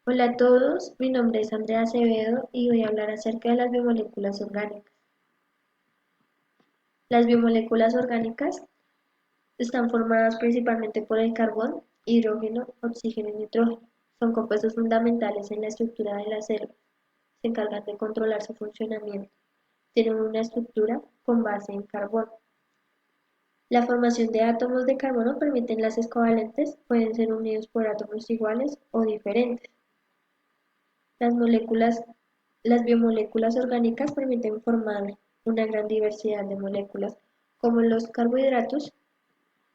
Hola a todos, mi nombre es Andrea Acevedo y voy a hablar acerca de las biomoléculas orgánicas. Las biomoléculas orgánicas están formadas principalmente por el carbón, hidrógeno, oxígeno y nitrógeno. Son compuestos fundamentales en la estructura de las células. Se encargan de controlar su funcionamiento. Tienen una estructura con base en carbón. La formación de átomos de carbono permite enlaces covalentes, pueden ser unidos por átomos iguales o diferentes. Las moléculas, las biomoléculas orgánicas permiten formar una gran diversidad de moléculas, como los carbohidratos,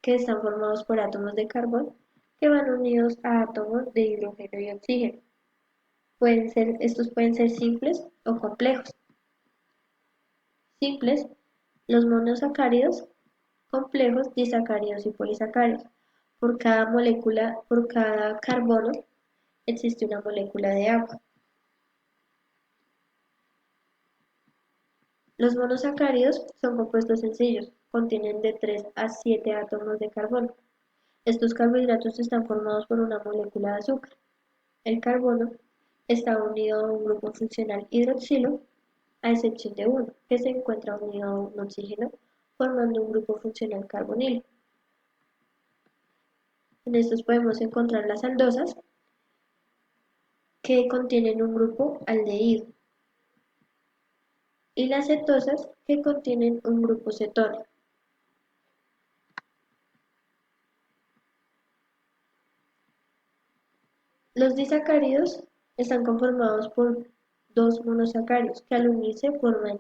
que están formados por átomos de carbón que van unidos a átomos de hidrógeno y oxígeno. Estos pueden ser simples o complejos. Simples, los monosacáridos, complejos, disacáridos y polisacáridos. Por cada carbono, existe una molécula de agua. Los monosacáridos son compuestos sencillos, contienen de 3 a 7 átomos de carbono. Estos carbohidratos están formados por una molécula de azúcar. El carbono está unido a un grupo funcional hidroxilo, a excepción de uno, que se encuentra unido a un oxígeno, formando un grupo funcional carbonilo. En estos podemos encontrar las aldosas, que contienen un grupo aldehído, y las cetosas, que contienen un grupo cetona. Los disacáridos están conformados por dos monosacáridos que al unirse forman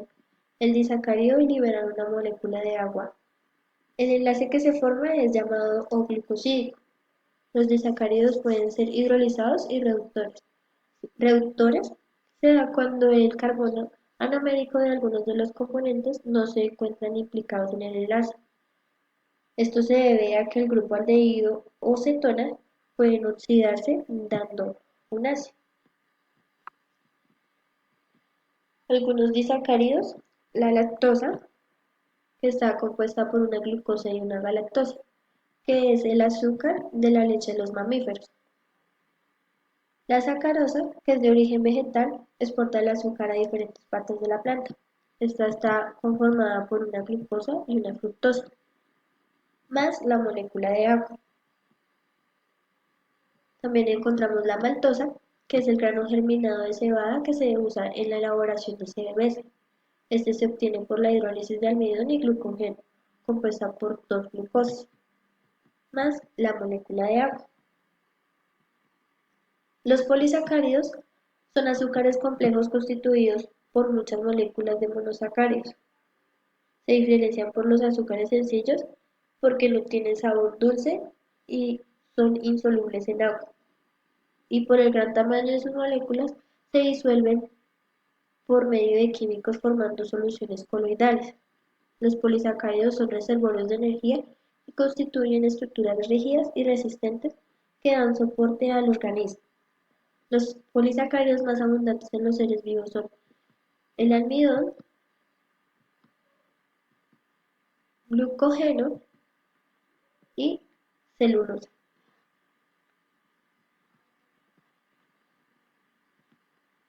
el disacárido y liberan una molécula de agua. El enlace que se forma es llamado O-glucosídico. Los disacáridos pueden ser hidrolizados y reductores. Reductores se da cuando el carbono anomérico de algunos de los componentes no se encuentran implicados en el enlace. Esto se debe a que el grupo aldehído o cetona pueden oxidarse dando un ácido. Algunos disacáridos, la lactosa, que está compuesta por una glucosa y una galactosa, que es el azúcar de la leche de los mamíferos. La sacarosa, que es de origen vegetal, exporta el azúcar a diferentes partes de la planta. Esta está conformada por una glucosa y una fructosa, más la molécula de agua. También encontramos la maltosa, que es el grano germinado de cebada que se usa en la elaboración de cerveza. Este se obtiene por la hidrólisis de almidón y glucógeno, compuesta por dos glucosas, más la molécula de agua. Los polisacáridos son azúcares complejos constituidos por muchas moléculas de monosacáridos. Se diferencian por los azúcares sencillos porque no tienen sabor dulce y son insolubles en agua, y por el gran tamaño de sus moléculas se disuelven por medio de químicos formando soluciones coloidales. Los polisacáridos son reservorios de energía y constituyen estructuras rígidas y resistentes que dan soporte al organismo. Los polisacáridos más abundantes en los seres vivos son el almidón, glucógeno y celulosa.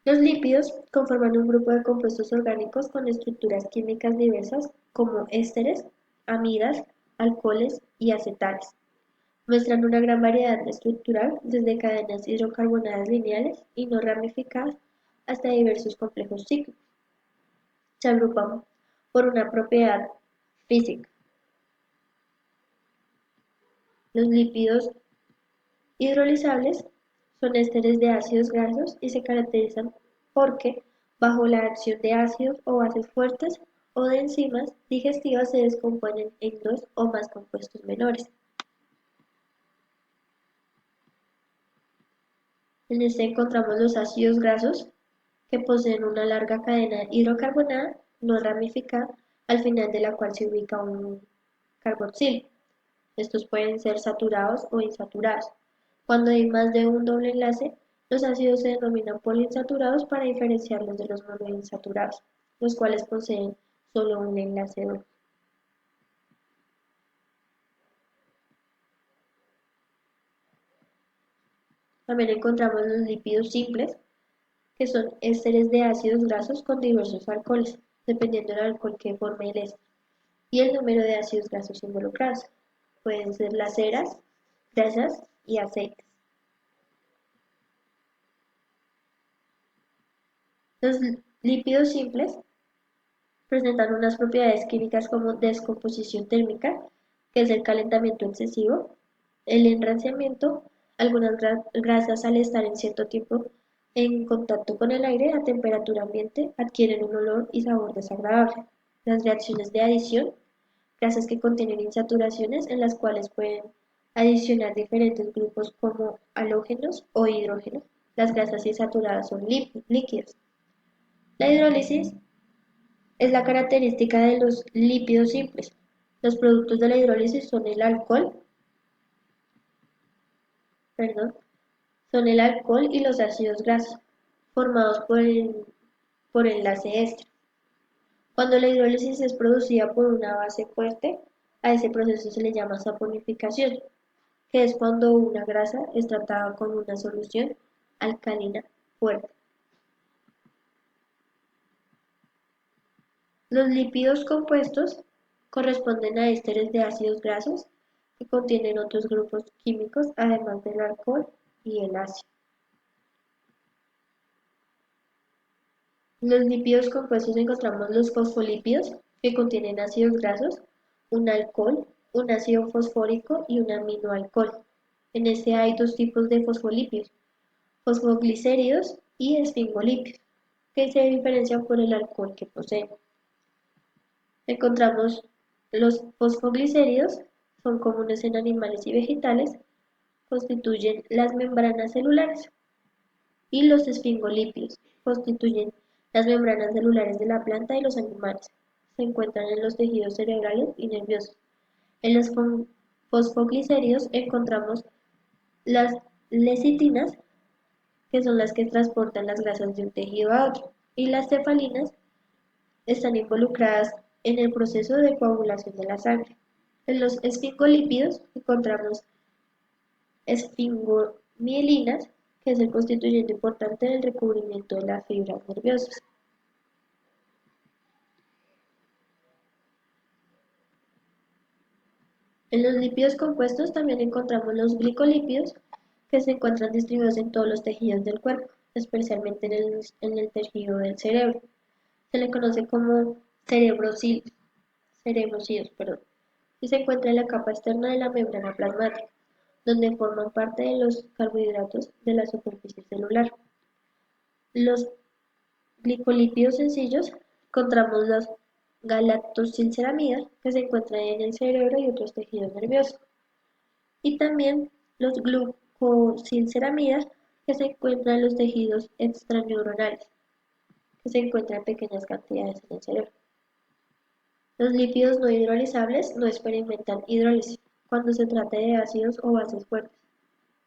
Los lípidos conforman un grupo de compuestos orgánicos con estructuras químicas diversas como ésteres, amidas, alcoholes y acetales. Muestran una gran variedad estructural desde cadenas hidrocarbonadas lineales y no ramificadas hasta diversos complejos cíclicos. Se agrupan por una propiedad física. Los lípidos hidrolizables son ésteres de ácidos grasos y se caracterizan porque, bajo la acción de ácidos o bases fuertes o de enzimas digestivas, se descomponen en dos o más compuestos menores. En este encontramos los ácidos grasos, que poseen una larga cadena hidrocarbonada no ramificada, al final de la cual se ubica un carboxilo. Estos pueden ser saturados o insaturados. Cuando hay más de un doble enlace, los ácidos se denominan poliinsaturados para diferenciarlos de los monoinsaturados, los cuales poseen solo un enlace doble. También encontramos los lípidos simples, que son ésteres de ácidos grasos con diversos alcoholes, dependiendo del alcohol que forme el éster, y el número de ácidos grasos involucrados. Pueden ser las ceras, grasas y aceites. Los lípidos simples presentan unas propiedades químicas como descomposición térmica, que es el calentamiento excesivo, el enranciamiento. Algunas grasas al estar en cierto tiempo en contacto con el aire a temperatura ambiente adquieren un olor y sabor desagradable. Las reacciones de adición, grasas que contienen insaturaciones en las cuales pueden adicionar diferentes grupos como halógenos o hidrógenos. Las grasas insaturadas son líquidas. La hidrólisis es la característica de los lípidos simples. Los productos de la hidrólisis son el alcohol, perdón, son el alcohol y los ácidos grasos, formados por enlace éster. Cuando la hidrólisis es producida por una base fuerte, a ese proceso se le llama saponificación, que es cuando una grasa es tratada con una solución alcalina fuerte. Los lípidos compuestos corresponden a ésteres de ácidos grasos que contienen otros grupos químicos además del alcohol y el ácido. Los lípidos compuestos encontramos los fosfolípidos, que contienen ácidos grasos, un alcohol, un ácido fosfórico y un aminoalcohol. En este hay dos tipos de fosfolípidos, fosfoglicéridos y esfingolípidos, que se diferencian por el alcohol que poseen. Encontramos los fosfoglicéridos, son comunes en animales y vegetales, constituyen las membranas celulares, y los esfingolípidos constituyen las membranas celulares de la planta y los animales. Se encuentran en los tejidos cerebrales y nerviosos. En los fosfoglicéridos encontramos las lecitinas, que son las que transportan las grasas de un tejido a otro, y las cefalinas están involucradas en el proceso de coagulación de la sangre. En los esfingolípidos encontramos esfingomielinas, que es el constituyente importante del recubrimiento de las fibras nerviosas. En los lípidos compuestos también encontramos los glicolípidos, que se encuentran distribuidos en todos los tejidos del cuerpo, especialmente en el tejido del cerebro. Se le conoce como cerebrocitos, y se encuentra en la capa externa de la membrana plasmática, donde forman parte de los carbohidratos de la superficie celular. Los glicolípidos sencillos encontramos las galactosilceramida, que se encuentran en el cerebro y otros tejidos nerviosos, y también los glucosilceramidas, que se encuentran en los tejidos extraneuronales, que se encuentran en pequeñas cantidades en el cerebro. Los lípidos no hidrolizables no experimentan hidrólisis cuando se trata de ácidos o bases fuertes.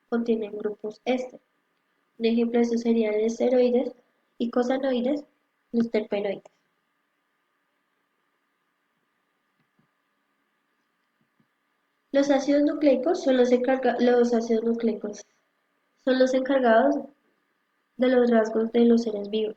Contienen grupos éster. Un ejemplo de estos serían los esteroides, icosanoides, los terpenoides. Los ácidos nucleicos son los encargados de los rasgos de los seres vivos.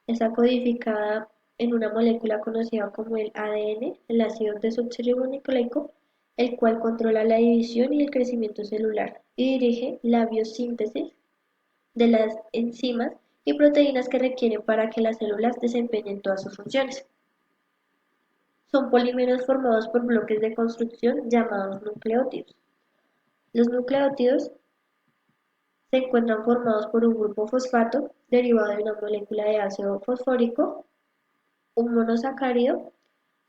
Está codificada en una molécula conocida como el ADN, el ácido desoxirribonucleico, el cual controla la división y el crecimiento celular y dirige la biosíntesis de las enzimas y proteínas que requieren para que las células desempeñen todas sus funciones. Son polímeros formados por bloques de construcción llamados nucleótidos. Los nucleótidos se encuentran formados por un grupo fosfato derivado de una molécula de ácido fosfórico, un monosacárido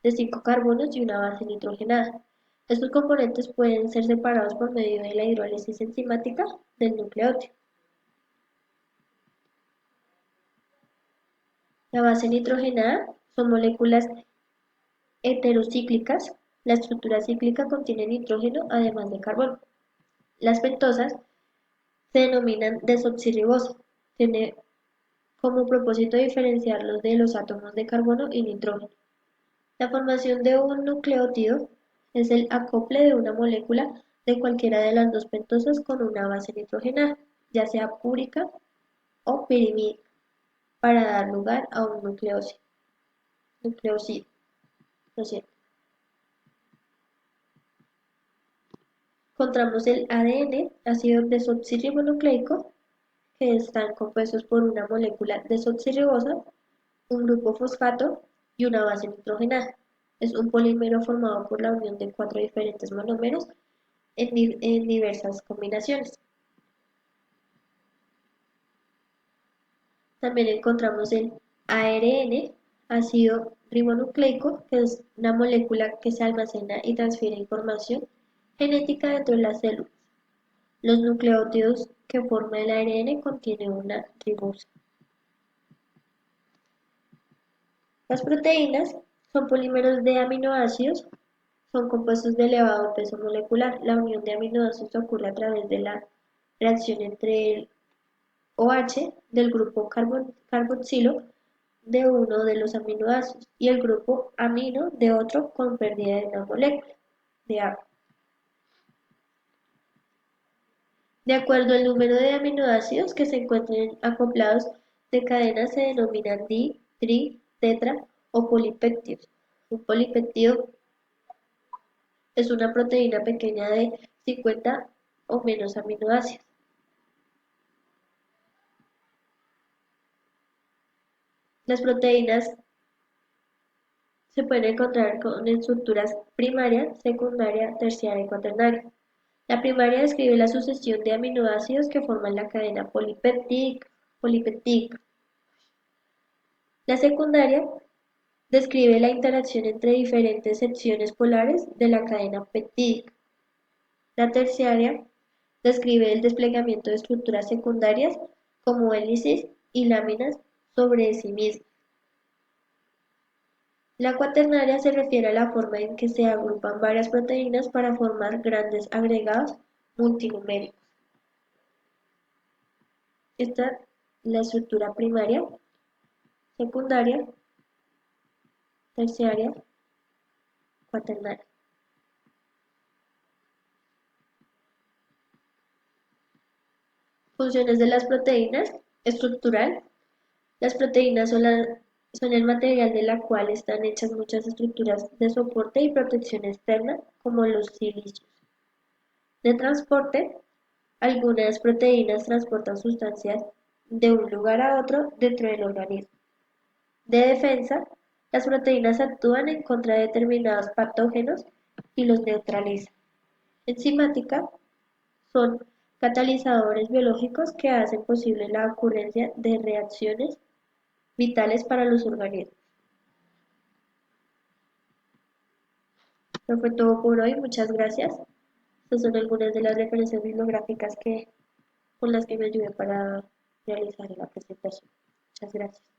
de 5 carbonos y una base nitrogenada. Estos componentes pueden ser separados por medio de la hidrólisis enzimática del nucleótido. La base nitrogenada son moléculas heterocíclicas. La estructura cíclica contiene nitrógeno además de carbono. Las pentosas se denominan desoxirribosa. Tiene como propósito diferenciarlos de los átomos de carbono y nitrógeno. La formación de un nucleótido es el acople de una molécula de cualquiera de las dos pentosas con una base nitrogenada. ya sea púrica o pirimídica, para dar lugar a un nucleócido, lo siento. Encontramos el ADN, ácido desoxirribonucleico, que están compuestos por una molécula desoxirribosa, un grupo fosfato y una base nitrogenada. Es un polímero formado por la unión de cuatro diferentes monómeros en diversas combinaciones. También encontramos el ARN, ácido ribonucleico, que es una molécula que se almacena y transfiere información genética dentro de las células. Los nucleótidos que forman el ARN contienen una ribosa. Las proteínas son polímeros de aminoácidos, son compuestos de elevado peso molecular. La unión de aminoácidos ocurre a través de la reacción entre el OH del grupo carboxilo de uno de los aminoácidos y el grupo amino de otro con pérdida de una molécula de agua. De acuerdo al número de aminoácidos que se encuentren acoplados de cadenas se denominan di, tri, tetra o polipéptidos. Un polipéptido es una proteína pequeña de 50 o menos aminoácidos. Las proteínas se pueden encontrar con estructuras primaria, secundaria, terciaria y cuaternaria. La primaria describe la sucesión de aminoácidos que forman la cadena polipeptídica. La secundaria describe la interacción entre diferentes secciones polares de la cadena peptídica. La terciaria describe el desplegamiento de estructuras secundarias como hélices y láminas sobre sí mismas. La cuaternaria se refiere a la forma en que se agrupan varias proteínas para formar grandes agregados multinuméricos. Esta es la estructura primaria, secundaria, terciaria, cuaternaria. Funciones de las proteínas. Estructural. Las proteínas son el material de la cual están hechas muchas estructuras de soporte y protección externa, como los silicios. De transporte. Algunas proteínas transportan sustancias de un lugar a otro dentro del organismo. De defensa. Las proteínas actúan en contra de determinados patógenos y los neutralizan. Enzimática. Son catalizadores biológicos que hacen posible la ocurrencia de reacciones vitales para los organismos. Eso fue todo por hoy, muchas gracias. Estas son algunas de las referencias bibliográficas con las que me ayudé para realizar la presentación. Muchas gracias.